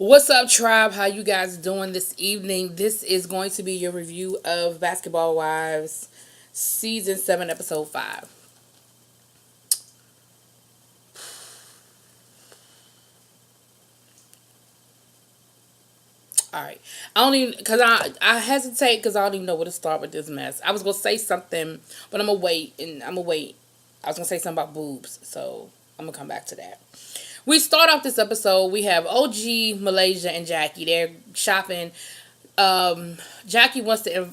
What's up, tribe? How you guys doing this evening? This is going to be your review of Basketball Wives, Season 7, Episode 5. Alright. I don't even, because I hesitate because I don't even know where to start with this mess. I was going to say something, but I'm going to wait, and I'm going to wait. I was going to say something about boobs, so I'm going to come back to that. We start off this episode. We have OG, Malaysia, and Jackie. They're shopping. Jackie wants to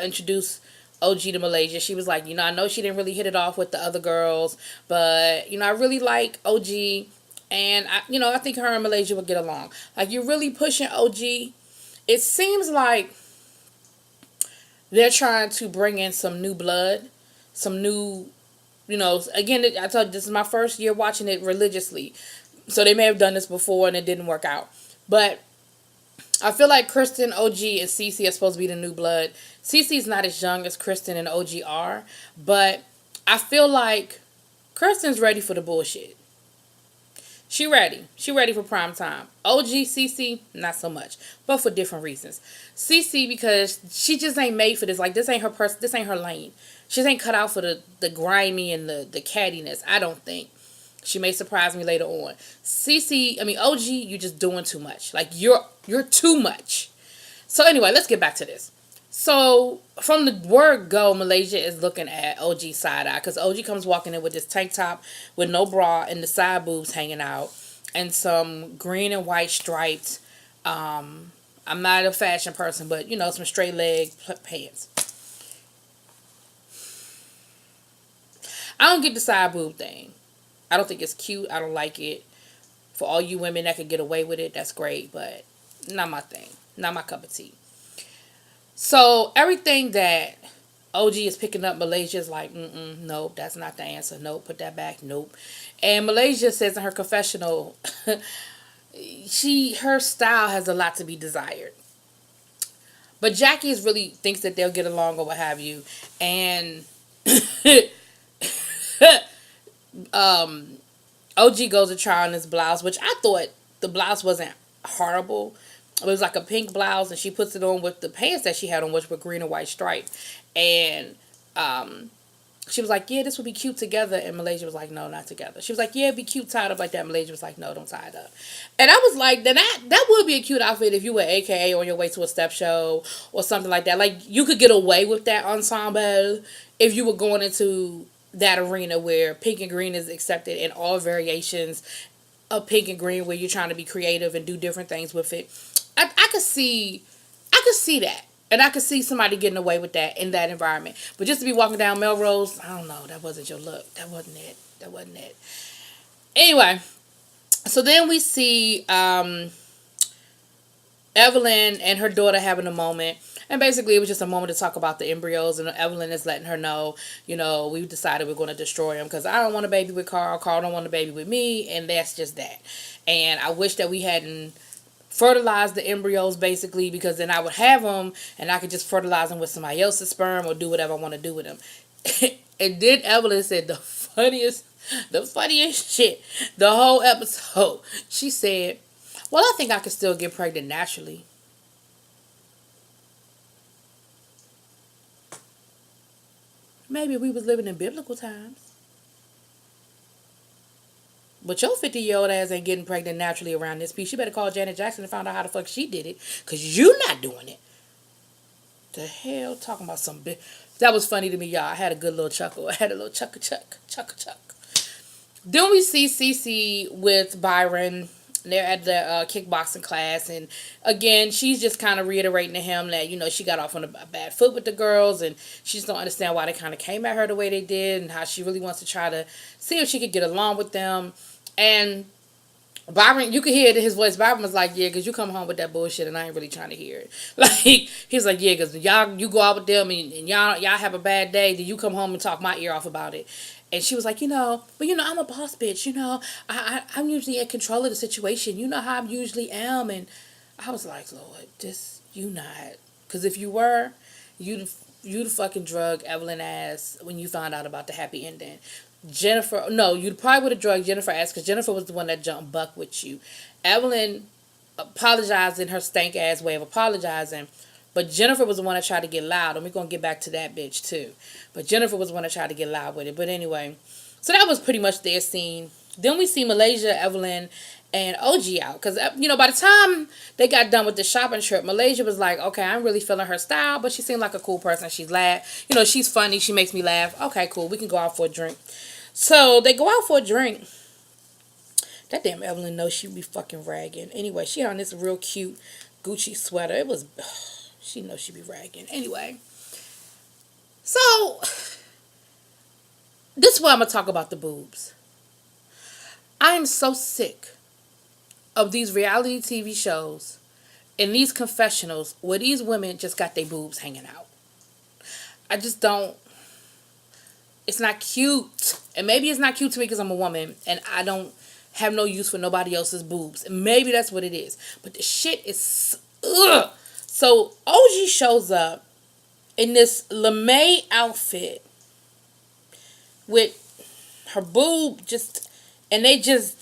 introduce OG to Malaysia. She was like, I know she didn't really hit it off with the other girls, but I really like OG, and I think her and Malaysia would get along. Like, you're really pushing OG. It seems like they're trying to bring in some new blood, some new, again, I told you this is my first year watching it religiously, so they may have done this before and it didn't work out, but I feel like Kristen, OG, and Cece are supposed to be the new blood. Cece's not as young as Kristen and OG are, but I feel like Kristen's ready for the bullshit. She ready. She ready for prime time. OG, Cece, not so much, but for different reasons. Cece, because she just ain't made for this. Like, this ain't her person. This ain't her lane. She ain't cut out for the grimy and the cattiness. I don't think. She may surprise me later on. OG, you just doing too much. Like, you're too much. So anyway, let's get back to this. So from the word go, Malaysia is looking at OG side eye because OG comes walking in with this tank top with no bra and the side boobs hanging out and some green and white stripes. I'm not a fashion person, but some straight leg pants. I don't get the side boob thing. I don't think it's cute. I don't like it. For all you women that could get away with it, that's great, but not my thing. Not my cup of tea. So everything that OG is picking up, Malaysia's like, nope, that's not the answer. Nope, put that back. Nope. And Malaysia says in her confessional, her style has a lot to be desired. But Jackie really thinks that they'll get along or what have you. And OG goes to try on this blouse, which I thought the blouse wasn't horrible. It was like a pink blouse, and she puts it on with the pants that she had on, which were green and white striped. And she was like, yeah, this would be cute together. And Malaysia was like, no, not together. She was like, yeah, it'd be cute tied up like that. Malaysia was like, no, don't tie it up. And I was like, then that would be a cute outfit if you were AKA on your way to a step show or something like that. Like, you could get away with that ensemble if you were going into that arena where pink and green is accepted in all variations of pink and green, where you're trying to be creative and do different things with it. I could see that. And I could see somebody getting away with that in that environment. But just to be walking down Melrose, I don't know. That wasn't your look. That wasn't it. That wasn't it. Anyway, so then we see Evelyn and her daughter having a moment. And basically, it was just a moment to talk about the embryos. And Evelyn is letting her know, we've decided we're going to destroy them because I don't want a baby with Carl. Carl don't want a baby with me. And that's just that. And I wish that we hadn't fertilize the embryos, basically, because then I would have them and I could just fertilize them with somebody else's sperm or do whatever I want to do with them. And then Evelyn said the funniest shit the whole episode. She said, well, I think I could still get pregnant naturally. Maybe we was living in biblical times. But your 50-year-old ass ain't getting pregnant naturally around this piece. You better call Janet Jackson and find out how the fuck she did it. Because you not doing it. The hell? Talking about some big... That was funny to me, y'all. I had a good little chuckle. I had a little chuck. Then we see Cece with Byron. They're at the kickboxing class. And again, she's just kind of reiterating to him that, she got off on a bad foot with the girls. And she just don't understand why they kind of came at her the way they did. And how she really wants to try to see if she could get along with them. And Byron, you could hear it in his voice. Byron was like, yeah, because you come home with that bullshit and I ain't really trying to hear it. Like, he's like, yeah, because you go out with them and y'all have a bad day, then you come home and talk my ear off about it. And she was like, but I'm a boss bitch, I'm usually in control of the situation. You know how I usually am. And I was like, Lord, just, you not. Because if you were, you'd fucking drug Evelyn ass when you found out about the happy ending. Jennifer, no, you probably would have drugged Jennifer ass because Jennifer was the one that jumped buck with you. Evelyn apologized in her stank ass way of apologizing. But Jennifer was the one that tried to get loud, and we're gonna get back to that bitch too. But Jennifer was the one that tried to get loud with it. But anyway, so that was pretty much their scene. Then we see Malaysia, Evelyn, and OG out. Because, by the time they got done with the shopping trip, Malaysia was like, okay, I'm really feeling her style, but she seemed like a cool person. She's she's funny. She makes me laugh. Okay, cool. We can go out for a drink. So they go out for a drink. That damn Evelyn knows she be fucking ragging. Anyway, she had on this real cute Gucci sweater. It was, she knows she be ragging. Anyway, so this is why I'm going to talk about the boobs. I am so sick of these reality TV shows and these confessionals where these women just got their boobs hanging out. I just don't. It's not cute. And maybe it's not cute to me because I'm a woman and I don't have no use for nobody else's boobs. And maybe that's what it is. But the shit is... Ugh. So OG shows up in this LeMay outfit with her boob just... And they just...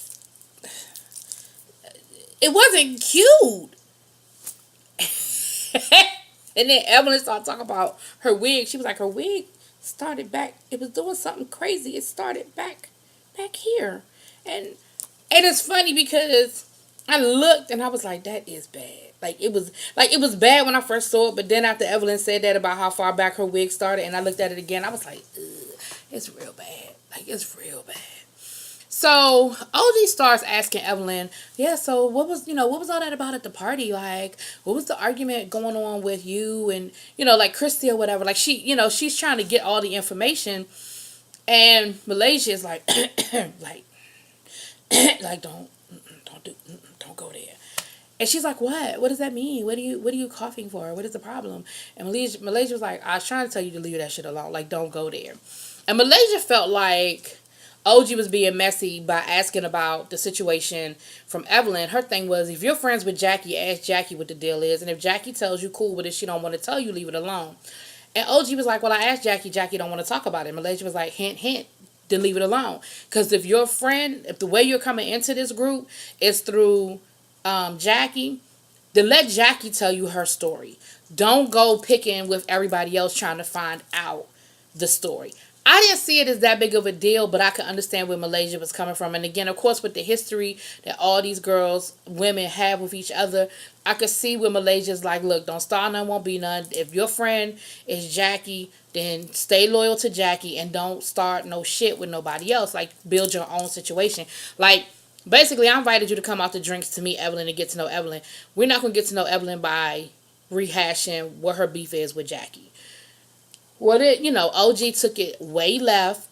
It wasn't cute. And then Evelyn started talking about her wig. She was like, her wig started back. It was doing something crazy. It started back here. And it's funny because I looked and I was like, that is bad. It was bad when I first saw it, but then after Evelyn said that about how far back her wig started, and I looked at it again, I was like, ugh, it's real bad. It's real bad. So OG starts asking Evelyn, yeah, so what was all that about at the party? Like, what was the argument going on with you and, Christy or whatever? Like, she's trying to get all the information. And Malaysia is like, don't go there. And she's like, what? What does that mean? What are you coughing for? What is the problem? And Malaysia was like, I was trying to tell you to leave that shit alone. Like, don't go there. And Malaysia felt like OG was being messy by asking about the situation from Evelyn. Her thing was, if you're friends with Jackie, ask Jackie what the deal is. And if Jackie tells you cool with it, she don't want to tell you, leave it alone. And OG was like, well, I asked Jackie. Jackie don't want to talk about it. Malaysia was like, hint, hint. Then leave it alone. Because if your friend, if the way you're coming into this group is through Jackie, then let Jackie tell you her story. Don't go picking with everybody else trying to find out the story. I didn't see it as that big of a deal, but I could understand where Malaysia was coming from. And again, of course, with the history that all these women have with each other, I could see where Malaysia's like, look, don't start none, won't be none. If your friend is Jackie, then stay loyal to Jackie and don't start no shit with nobody else. Like, build your own situation. Like, basically, I invited you to come out to drinks to meet Evelyn and get to know Evelyn. We're not going to get to know Evelyn by rehashing what her beef is with Jackie. OG took it way left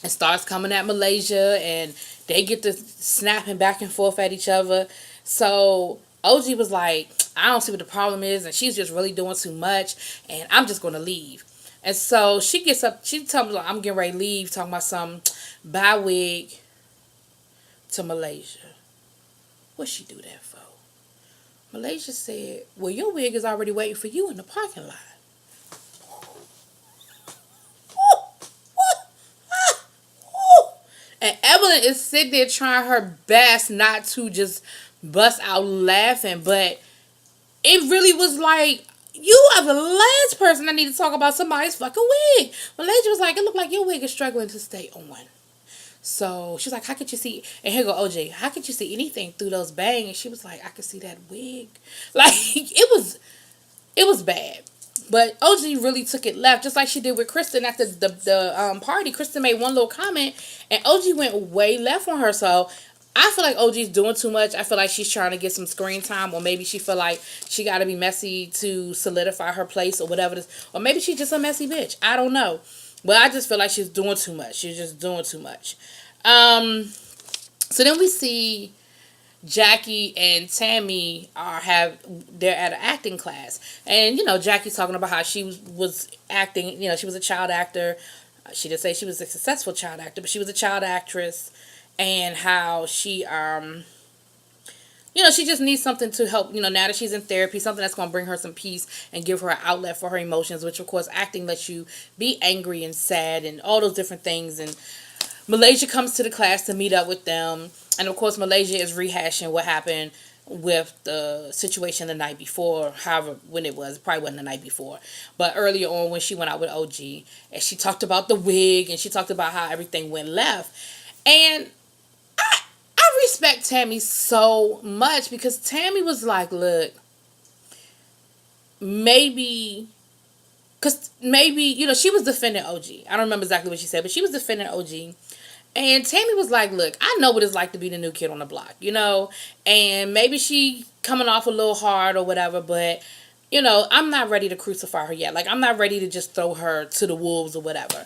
and starts coming at Malaysia, and they get to snapping back and forth at each other. So OG was like, I don't see what the problem is, and she's just really doing too much, and I'm just going to leave. And so she gets up, she tells me, like, I'm getting ready to leave, talking about some buy wig to Malaysia. What she do that for? Malaysia said, well, your wig is already waiting for you in the parking lot. And Evelyn is sitting there trying her best not to just bust out laughing. But it really was like, you are the last person I need to talk about somebody's fucking wig. Malaysia was like, it looked like your wig is struggling to stay on. So she's like, how could you see? And here go OJ, how could you see anything through those bangs? And she was like, I could see that wig. Like, it was bad. But OG really took it left, just like she did with Kristen at the party. Kristen made one little comment, and OG went way left on her. So I feel like OG's doing too much. I feel like she's trying to get some screen time, or maybe she feel like she got to be messy to solidify her place, or whatever this. Or maybe she's just a messy bitch. I don't know. But I just feel like she's doing too much. She's just doing too much. So then we see Jackie and Tammy they're at an acting class, and Jackie's talking about how she was acting. She was a child actor. She didn't say she was a successful child actor, but she was a child actress, and how she she just needs something to help. Now that she's in therapy, something that's going to bring her some peace and give her an outlet for her emotions. Which of course, acting lets you be angry and sad and all those different things. And Malaysia comes to the class to meet up with them. And of course, Malaysia is rehashing what happened with the situation the night before, however, when it was, probably wasn't the night before, but earlier on when she went out with OG, and she talked about the wig, and she talked about how everything went left. And I respect Tammy so much, because Tammy was like, look, maybe, because maybe, she was defending OG. I don't remember exactly what she said, but she was defending OG. And Tammy was like, look, I know what it's like to be the new kid on the block, and maybe she coming off a little hard or whatever, but, I'm not ready to crucify her yet. Like, I'm not ready to just throw her to the wolves or whatever.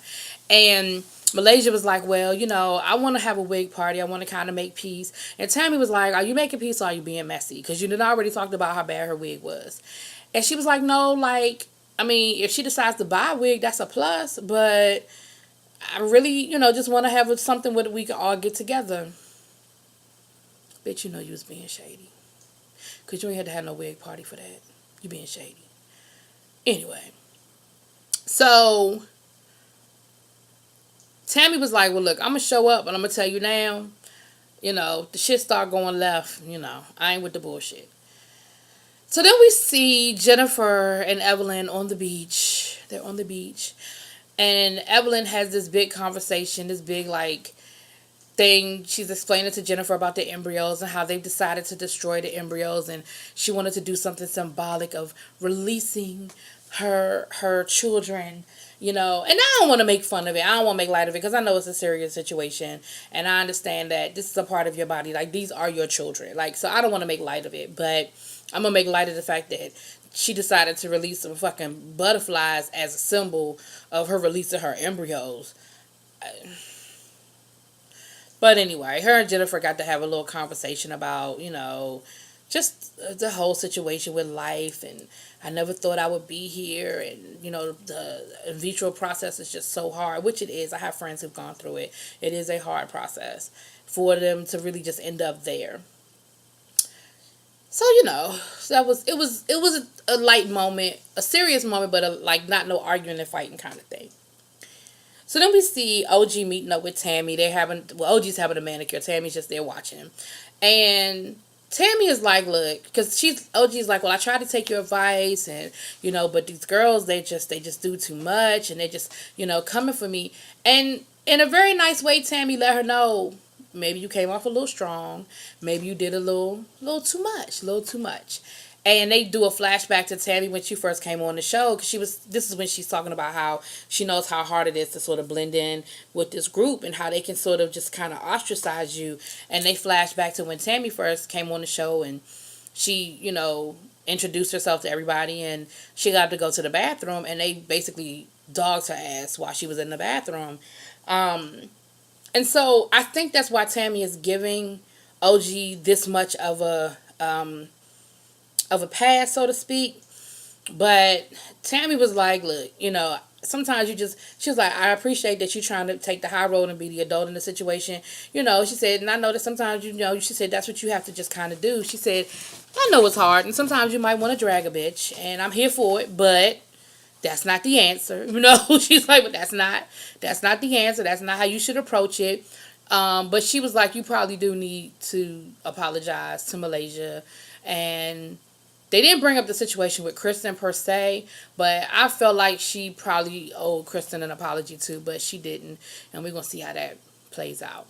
And Malaysia was like, well, I want to have a wig party. I want to kind of make peace. And Tammy was like, are you making peace or are you being messy? Because you already talked about how bad her wig was. And she was like, no, like, I mean, if she decides to buy a wig, that's a plus, but I really, just want to have something where we can all get together. Bitch, you was being shady. Because you ain't had to have no wig party for that. You being shady. Anyway. So, Tammy was like, well, look, I'm going to show up and I'm going to tell you now, the shit start going left, I ain't with the bullshit. So then we see Jennifer and Evelyn on the beach. They're on the beach. And Evelyn has this big conversation, this big, like, thing. She's explaining to Jennifer about the embryos and how they've decided to destroy the embryos. And she wanted to do something symbolic of releasing her children, And I don't want to make fun of it. I don't want to make light of it because I know it's a serious situation. And I understand that this is a part of your body. Like, these are your children. Like, so I don't want to make light of it. But I'm going to make light of the fact that she decided to release some fucking butterflies as a symbol of her releasing her embryos. But anyway, her and Jennifer got to have a little conversation about, just the whole situation with life. And I never thought I would be here. And, the in vitro process is just so hard, which it is. I have friends who've gone through it. It is a hard process for them to really just end up there. So, it was a light moment, a serious moment, but not no arguing and fighting kind of thing. So then we see OG meeting up with Tammy. OG's having a manicure. Tammy's just there watching him. And Tammy is like, look, because OG's like, well, I tried to take your advice and, but these girls, they just do too much and they just, coming for me. And in a very nice way, Tammy let her know, maybe you came off a little strong. Maybe you did a little too much. And they do a flashback to Tammy when she first came on the show. Because this is when she's talking about how she knows how hard it is to sort of blend in with this group. And how they can sort of just kind of ostracize you. And they flash back to when Tammy first came on the show. And she, introduced herself to everybody. And she got to go to the bathroom. And they basically dogged her ass while she was in the bathroom. And so I think that's why Tammy is giving OG this much of a pass, so to speak. But Tammy was like, look, sometimes she was like, I appreciate that you trying to take the high road and be the adult in the situation. She said, and I know that sometimes, she said that's what you have to just kind of do. She said, I know it's hard and sometimes you might want to drag a bitch and I'm here for it, but that's not the answer. She's like, but that's not the answer. That's not how you should approach it. But she was like, you probably do need to apologize to Malaysia. And they didn't bring up the situation with Kristen per se, but I felt like she probably owed Kristen an apology too, but she didn't. And we're going to see how that plays out.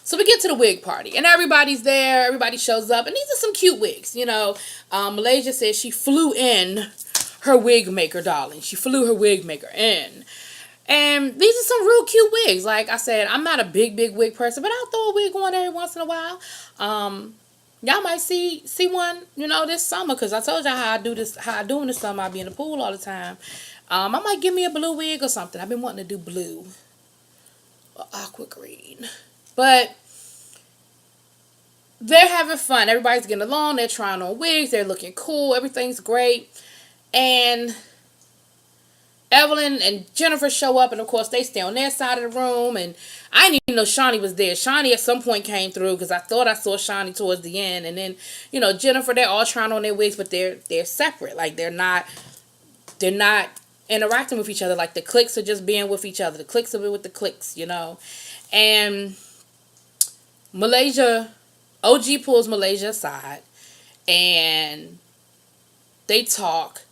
So we get to the wig party, and everybody's there. Everybody shows up, and these are some cute wigs, Malaysia says she flew in her wig maker, darling. She flew her wig maker in. And these are some real cute wigs. Like I said, I'm not a big wig person, but I'll throw a wig on every once in a while. Y'all might see one, this summer, because I told y'all how I do in the summer. I be in the pool all the time. I might give me a blue wig or something. I've been wanting to do blue or aqua green. But they're having fun. Everybody's getting along. They're trying on wigs. They're looking cool. Everything's great. And Evelyn and Jennifer show up, and of course they stay on their side of the room. And I didn't even know Shawnee was there. Shawnee at some point came through because I thought I saw Shawnee towards the end. And then, Jennifer, they're all trying on their wigs, but they're separate. Like they're not interacting with each other. Like the cliques are just being with each other. The cliques are with the cliques, And Malaysia OG pulls Malaysia aside and they talk.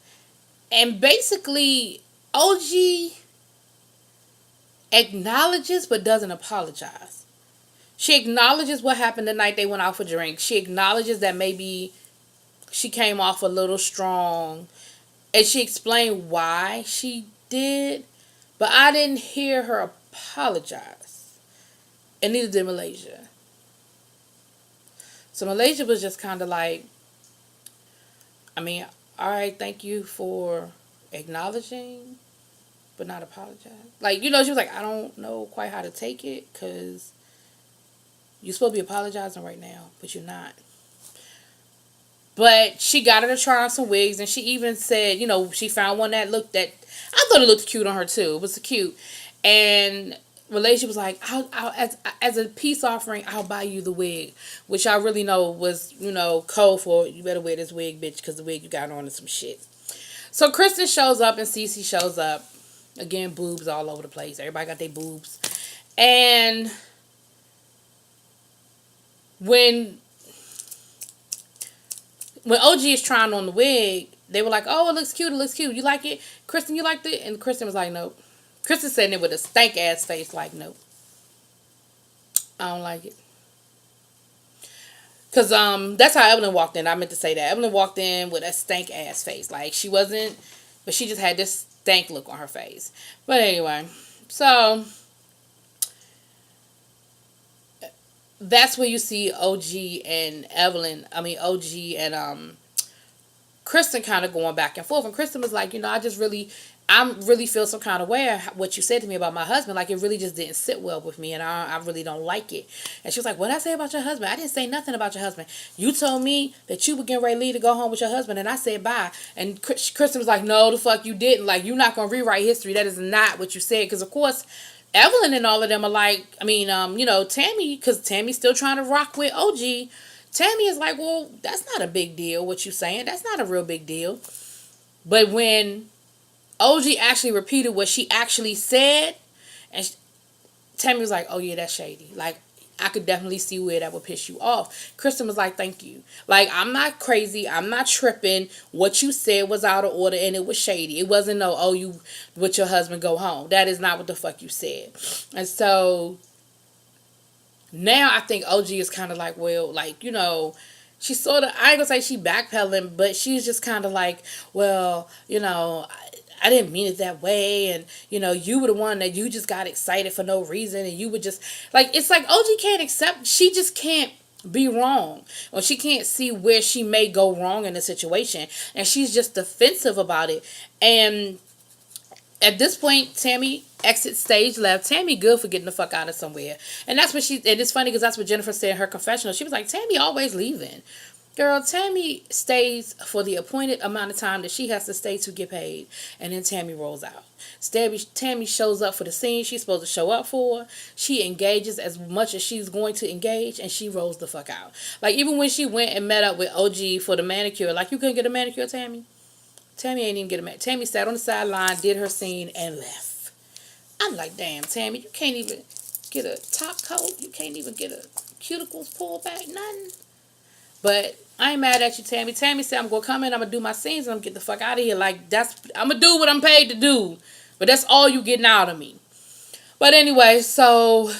And basically, OG acknowledges but doesn't apologize. She acknowledges what happened the night they went out for drinks. She acknowledges that maybe she came off a little strong. And she explained why she did. But I didn't hear her apologize. And neither did Malaysia. So Malaysia was just kind of like, I mean, all right, thank you for acknowledging, but not apologize. Like, you know, she was like, I don't know quite how to take it because you're supposed to be apologizing right now, but you're not. But she got her to try on some wigs, and she even said, you know, she found one that looked that I thought it looked cute on her too. It was cute, and Malaysia was like, I'll as a peace offering, I'll buy you the wig, which I really know was, you know, code for you better wear this wig, bitch, because the wig you got on is some shit. So Kristen shows up and Cece shows up. Again, boobs all over the place. Everybody got their boobs. And when OG is trying on the wig, they were like, oh, it looks cute, it looks cute. You like it? Kristen, you liked it? And Kristen was like, nope. Kristen said it with a stank ass face, like, nope. I don't like it. Because that's how Evelyn walked in. I meant to say that. Evelyn walked in with a stank ass face. Like, she wasn't, but she just had this stank look on her face. But anyway, so that's where you see OG and Kristen kind of going back and forth. And Kristen was like, you know, I really feel some kind of way what you said to me about my husband. Like, it really just didn't sit well with me, and I really don't like it. And she was like, what did I say about your husband? I didn't say nothing about your husband. You told me that you were getting ready to leave to go home with your husband, and I said bye. And Kristen was like, no, the fuck you didn't. Like, you're not going to rewrite history. That is not what you said. Because, of course, Evelyn and all of them are like, you know, Tammy, because Tammy's still trying to rock with OG. Tammy is like, well, that's not a big deal, what you saying. That's not a real big deal. But when OG actually repeated what she actually said, and Tammy was like, oh yeah, that's shady. Like, I could definitely see where that would piss you off. Kristen was like, thank you. Like, I'm not crazy. I'm not tripping. What you said was out of order and it was shady. It wasn't no, oh, you with your husband go home. That is not what the fuck you said. And so now I think OG is kind of like, well, like, you know, she sort of, I ain't gonna say she backpedaling, but she's just kind of like, well, you know, I didn't mean it that way, and you know, you were the one that you just got excited for no reason, and you would just like, it's like OG can't accept, she just can't be wrong, or she can't see where she may go wrong in the situation, and she's just defensive about it. And at this point, Tammy exits stage left. Tammy good for getting the fuck out of somewhere, and that's what and it's funny because that's what Jennifer said in her confessional. She was like, Tammy always leaving. Girl, Tammy stays for the appointed amount of time that she has to stay to get paid. And then Tammy rolls out. Tammy shows up for the scene she's supposed to show up for. She engages as much as she's going to engage. And she rolls the fuck out. Like, even when she went and met up with OG for the manicure. Like, you couldn't get a manicure, Tammy? Tammy ain't even get a manicure. Tammy sat on the sideline, did her scene, and left. I'm like, damn, Tammy, you can't even get a top coat. You can't even get a cuticles pulled back. Nothing. But I ain't mad at you, Tammy. Tammy said, I'm going to come in, I'm going to do my scenes, and I'm going to get the fuck out of here. Like, I'm going to do what I'm paid to do. But that's all you getting out of me. But anyway, so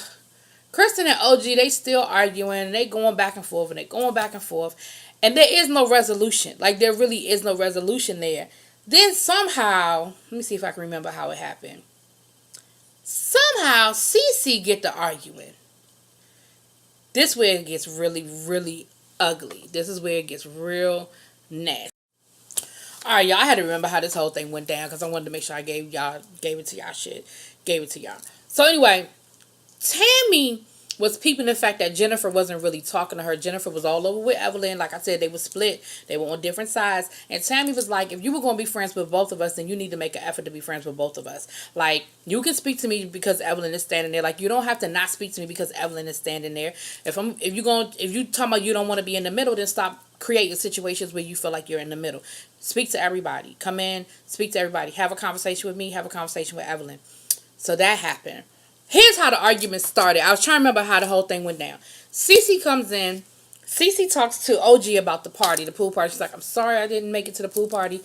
Kristen and OG, they still arguing, and they going back and forth, and they going back and forth. And there is no resolution. Like, there really is no resolution there. Then somehow, let me see if I can remember how it happened. Somehow, Cece get to arguing. This way it gets really, really ugly. This is where it gets real nasty. Alright, y'all, I had to remember how this whole thing went down because I wanted to make sure I gave it to y'all. So anyway, Tammy was peeping the fact that Jennifer wasn't really talking to her. Jennifer was all over with Evelyn. Like I said, they were split. They were on different sides. And Tammy was like, if you were going to be friends with both of us, then you need to make an effort to be friends with both of us. Like, you can speak to me because Evelyn is standing there. Like, you don't have to not speak to me because Evelyn is standing there. If you talking about you don't want to be in the middle, then stop creating situations where you feel like you're in the middle. Speak to everybody. Come in, speak to everybody. Have a conversation with me, have a conversation with Evelyn. So that happened. Here's how the argument started. I was trying to remember how the whole thing went down. Cece comes in. Cece talks to OG about the party, the pool party. She's like, I'm sorry I didn't make it to the pool party.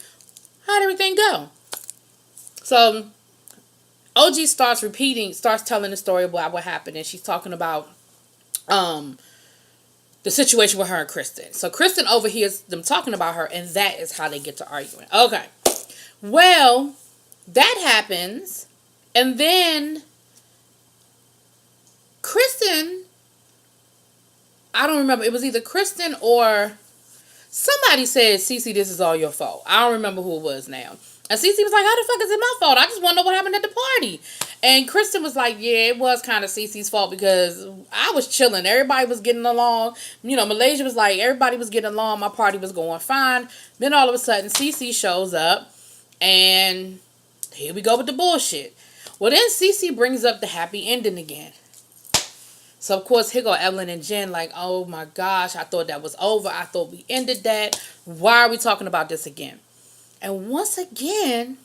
How'd everything go? So OG starts telling the story about what happened, and she's talking about the situation with her and Kristen. So Kristen overhears them talking about her, and that is how they get to arguing. Okay. Well, that happens, and then Kristen, I don't remember, it was either Kristen or somebody said, Cece, this is all your fault. I don't remember who it was now. And Cece was like, how the fuck is it my fault? I just want to know what happened at the party. And Kristen was like, yeah, it was kind of Cece's fault because I was chilling. Everybody was getting along. You know, Malaysia was like, everybody was getting along. My party was going fine. Then all of a sudden, Cece shows up. And here we go with the bullshit. Well, then Cece brings up the happy ending again. So, of course, here go Evelyn and Jen like, oh my gosh, I thought that was over. I thought we ended that. Why are we talking about this again? And once again,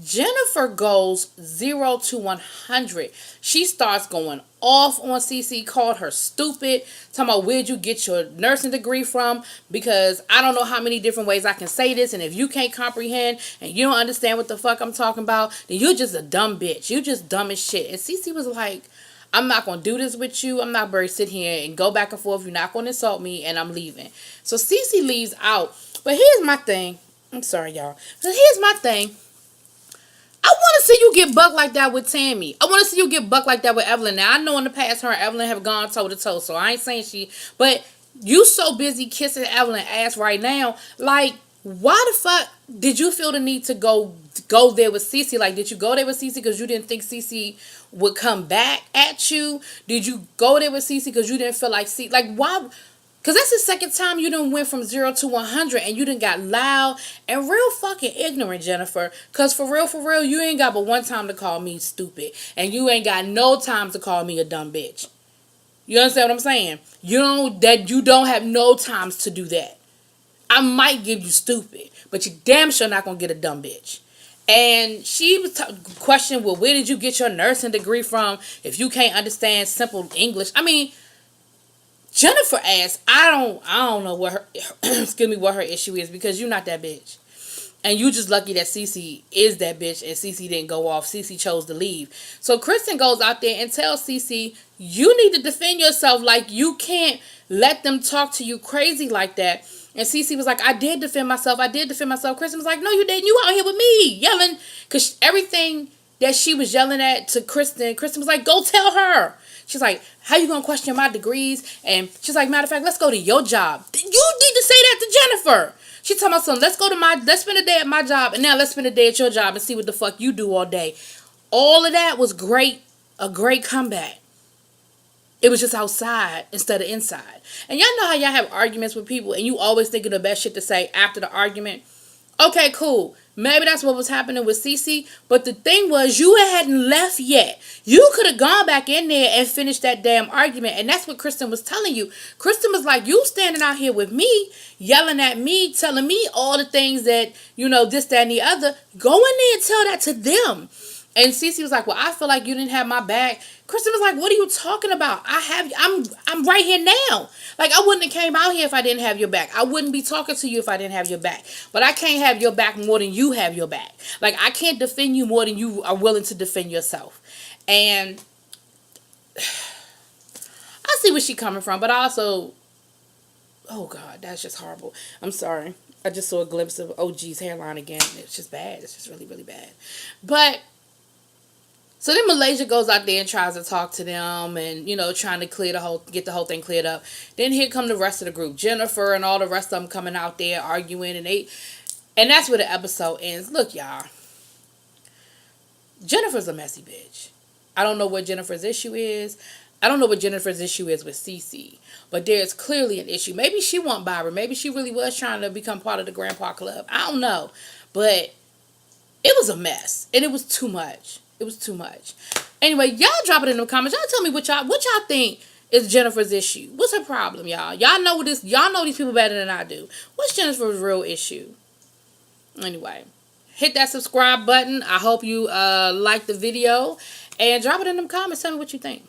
Jennifer goes 0 to 100. She starts going off on Cece, called her stupid, talking about where'd you get your nursing degree from, because I don't know how many different ways I can say this, and if you can't comprehend and you don't understand what the fuck I'm talking about, then you're just a dumb bitch. You just dumb as shit. And Cece was like, I'm not going to do this with you. I'm not going to sit here and go back and forth. You're not going to insult me, and I'm leaving. So Cece leaves out. But here's my thing. I'm sorry, y'all. So here's my thing. I want to see you get bucked like that with Tammy. I want to see you get bucked like that with Evelyn. Now, I know in the past her and Evelyn have gone toe to toe, so I ain't saying but you so busy kissing Evelyn ass right now. Like, why the fuck did you feel the need to go there with Cece? Like, did you go there with Cece because you didn't think Cece would come back at you? Did you go there with Cece because you didn't feel like Cece? Like, why? Because that's the second time you done went from 0 to 100 and you done got loud and real fucking ignorant, Jennifer. Because for real, you ain't got but one time to call me stupid. And you ain't got no time to call me a dumb bitch. You understand what I'm saying? You don't have no times to do that. I might give you stupid, but you damn sure not going to get a dumb bitch. And she was questioning, well, where did you get your nursing degree from if you can't understand simple English? I mean, Jennifer asked, I don't know what her excuse me, what her issue is, because you're not that bitch. And you just lucky that Cece is that bitch and Cece didn't go off. Cece chose to leave. So Kristen goes out there and tells Cece, you need to defend yourself. Like, you can't let them talk to you crazy like that. And Cece was like, I did defend myself. Kristen was like, no, you didn't. You out here with me yelling. Because everything that she was yelling at to Kristen was like, go tell her. She's like, how you going to question my degrees? And she's like, matter of fact, let's go to your job. You need to say that to Jennifer. She's talking about something. Let's spend a day at my job. And now let's spend a day at your job and see what the fuck you do all day. All of that was great. A great comeback. It was just outside instead of inside. And y'all know how y'all have arguments with people and you always think of the best shit to say after the argument. Okay, cool. Maybe that's what was happening with Cece. But the thing was, you hadn't left yet. You could have gone back in there and finished that damn argument. And that's what Kristen was telling you. Kristen was like, you standing out here with me, yelling at me, telling me all the things that, this, that, and the other. Go in there and tell that to them. And Cece was like, well, I feel like you didn't have my back. Kristen was like, what are you talking about? I'm right here now. Like, I wouldn't have came out here if I didn't have your back. I wouldn't be talking to you if I didn't have your back. But I can't have your back more than you have your back. Like, I can't defend you more than you are willing to defend yourself. And I see where she's coming from, but I also, oh God, that's just horrible. I'm sorry. I just saw a glimpse of OG's hairline again. It's just bad. It's just really, really bad. But so then Malaysia goes out there and tries to talk to them and, trying to get the whole thing cleared up. Then here come the rest of the group. Jennifer and all the rest of them coming out there arguing and that's where the episode ends. Look, y'all. Jennifer's a messy bitch. I don't know what Jennifer's issue is. I don't know what Jennifer's issue is with Cece. But there's clearly an issue. Maybe she want Byron. Maybe she really was trying to become part of the Grandpa Club. I don't know. But it was a mess. And it was too much. It was too much. Anyway, y'all drop it in the comments. Y'all tell me what y'all think is Jennifer's issue. What's her problem, y'all? Y'all know these people better than I do. What's Jennifer's real issue? Anyway, hit that subscribe button. I hope you like the video. And drop it in the comments. Tell me what you think.